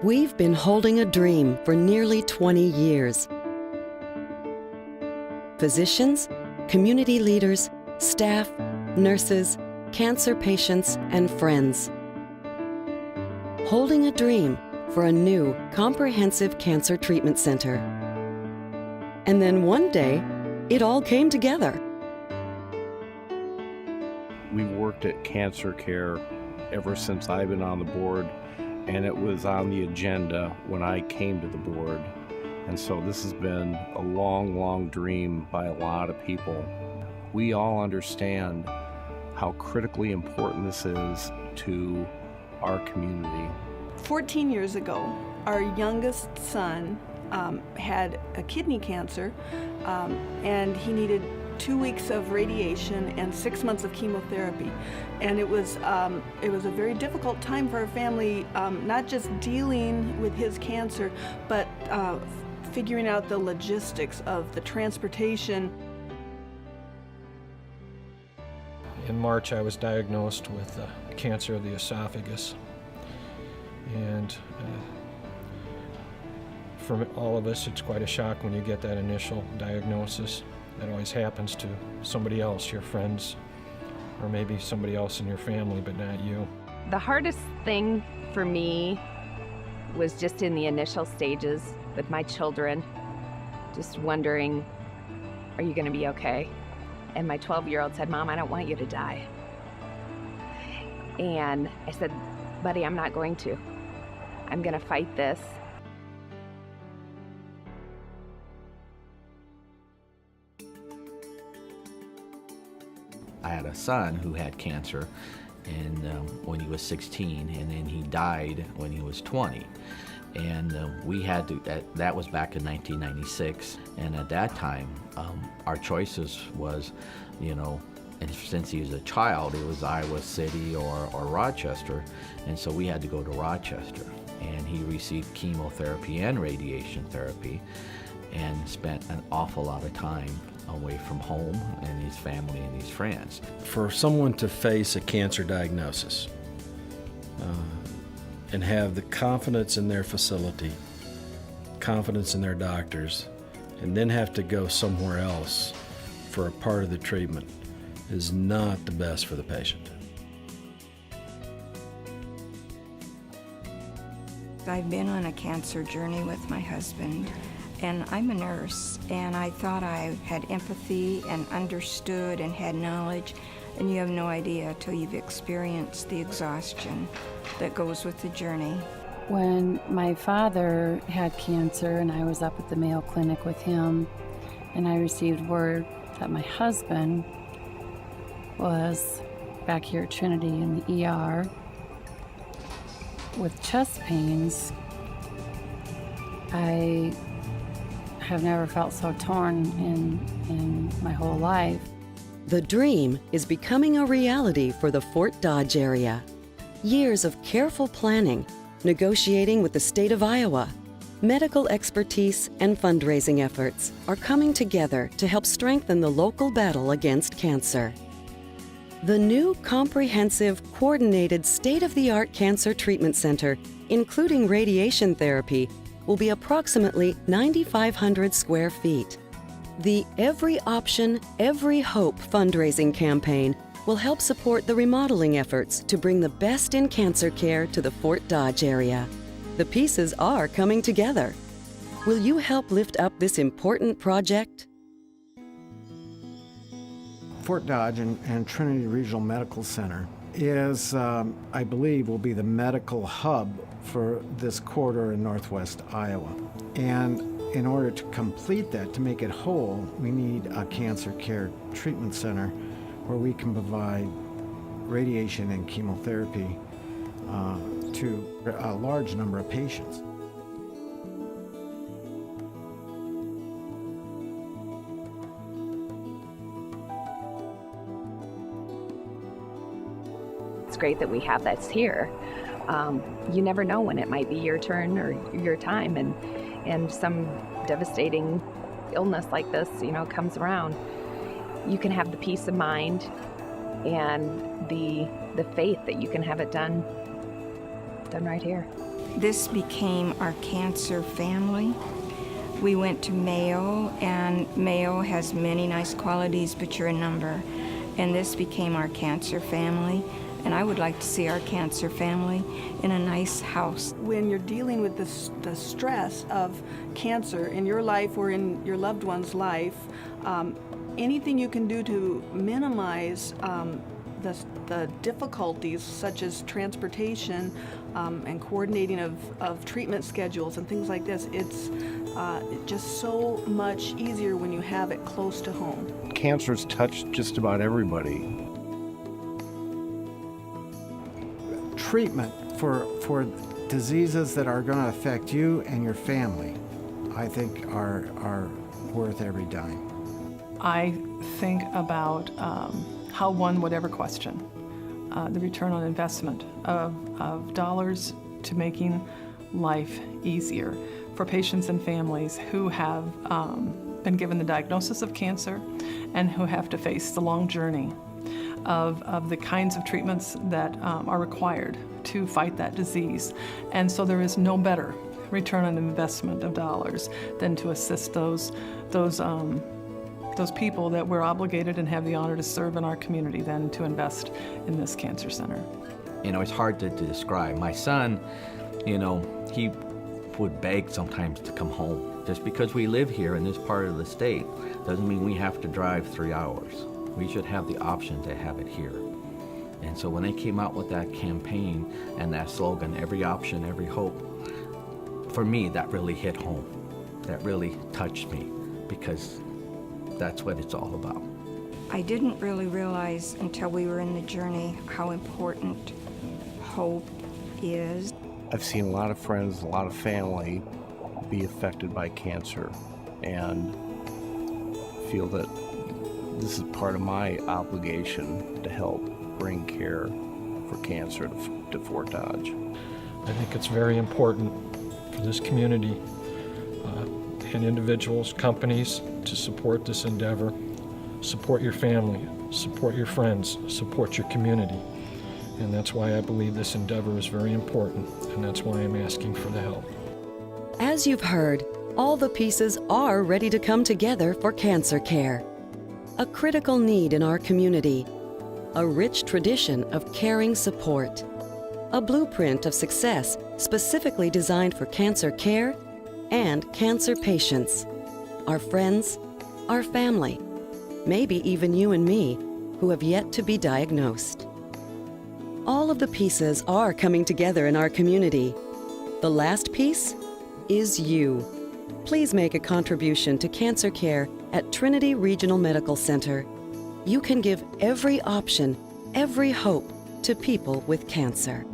We've been holding a dream for nearly 20 years. Physicians, community leaders, staff, nurses, cancer patients, and friends. Holding a dream for a new, comprehensive cancer treatment center. And then one day, it all came together. We've worked at cancer care ever since I've been on the board, and it was on the agenda when I came to the board. And so this has been a long, long dream by a lot of people. We all understand how critically important this is to our community. 14 years ago, our youngest son had a kidney cancer, and he needed 2 weeks of radiation and 6 months of chemotherapy. And it was a very difficult time for our family, not just dealing with his cancer, but figuring out the logistics of the transportation. In March, I was diagnosed with cancer of the esophagus. And for all of us, it's quite a shock when you get that initial diagnosis. That always happens to somebody else, your friends, or maybe somebody else in your family, but not you. The hardest thing for me was just in the initial stages with my children, just wondering, are you going to be okay? And my 12-year-old said, Mom, I don't want you to die. And I said, buddy, I'm not going to. I'm going to fight this. I had a son who had cancer and when he was 16, and then he died when he was 20. And we had to, that was back in 1996, and at that time, our choices was, and since he was a child, it was Iowa City or Rochester, and so we had to go to Rochester. And he received chemotherapy and radiation therapy and spent an awful lot of time away from home and his family and his friends. For someone to face a cancer diagnosis and have the confidence in their facility, confidence in their doctors, and then have to go somewhere else for a part of the treatment is not the best for the patient. I've been on a cancer journey with my husband, and I'm a nurse, and I thought I had empathy and understood and had knowledge, and you have no idea till you've experienced the exhaustion that goes with the journey. When my father had cancer and I was up at the Mayo Clinic with him, and I received word that my husband was back here at Trinity in the ER with chest pains, I have never felt so torn in my whole life. The dream is becoming a reality for the Fort Dodge area. Years of careful planning, negotiating with the state of Iowa, medical expertise, and fundraising efforts are coming together to help strengthen the local battle against cancer. The new comprehensive, coordinated, state-of-the-art cancer treatment center, including radiation therapy, will be approximately 9,500 square feet. The Every Option, Every Hope fundraising campaign will help support the remodeling efforts to bring the best in cancer care to the Fort Dodge area. The pieces are coming together. Will you help lift up this important project? Fort Dodge and Trinity Regional Medical Center is, I believe, will be the medical hub for this corridor in northwest Iowa. And in order to complete that, to make it whole, we need a cancer care treatment center where we can provide radiation and chemotherapy to a large number of patients. It's great that we have this here. You never know when it might be your turn or your time, and some devastating illness like this, comes around. You can have the peace of mind and the faith that you can have it done right here. This became our cancer family. We went to Mayo, and Mayo has many nice qualities, but you're a number. And this became our cancer family. And I would like to see our cancer family in a nice house. When you're dealing with the stress of cancer in your life or in your loved one's life, anything you can do to minimize the difficulties, such as transportation and coordinating of treatment schedules and things like this, it's just so much easier when you have it close to home. Cancer's touched just about everybody. Treatment for diseases that are going to affect you and your family, I think, are worth every dime. I think about how one would ever question the return on investment of dollars to making life easier for patients and families who have been given the diagnosis of cancer and who have to face the long journey of the kinds of treatments that are required to fight that disease. And so there is no better return on investment of dollars than to assist those people that we're obligated and have the honor to serve in our community than to invest in this cancer center. You know, it's hard to describe. My son, you know, he would beg sometimes to come home. Just because we live here in this part of the state doesn't mean we have to drive 3 hours. We should have the option to have it here. And so when they came out with that campaign and that slogan, every option, every hope, for me, that really hit home. That really touched me, because that's what it's all about. I didn't really realize until we were in the journey how important hope is. I've seen a lot of friends, a lot of family be affected by cancer, and feel that this is part of my obligation to help bring care for cancer to Fort Dodge. I think it's very important for this community and individuals, companies, to support this endeavor. Support your family, support your friends, support your community. And that's why I believe this endeavor is very important, and that's why I'm asking for the help. As you've heard, all the pieces are ready to come together for cancer care. A critical need in our community, a rich tradition of caring support, a blueprint of success specifically designed for cancer care and cancer patients, our friends, our family, maybe even you and me, who have yet to be diagnosed. All of the pieces are coming together in our community. The last piece is you. Please make a contribution to cancer care at Trinity Regional Medical Center. You can give every option, every hope to people with cancer.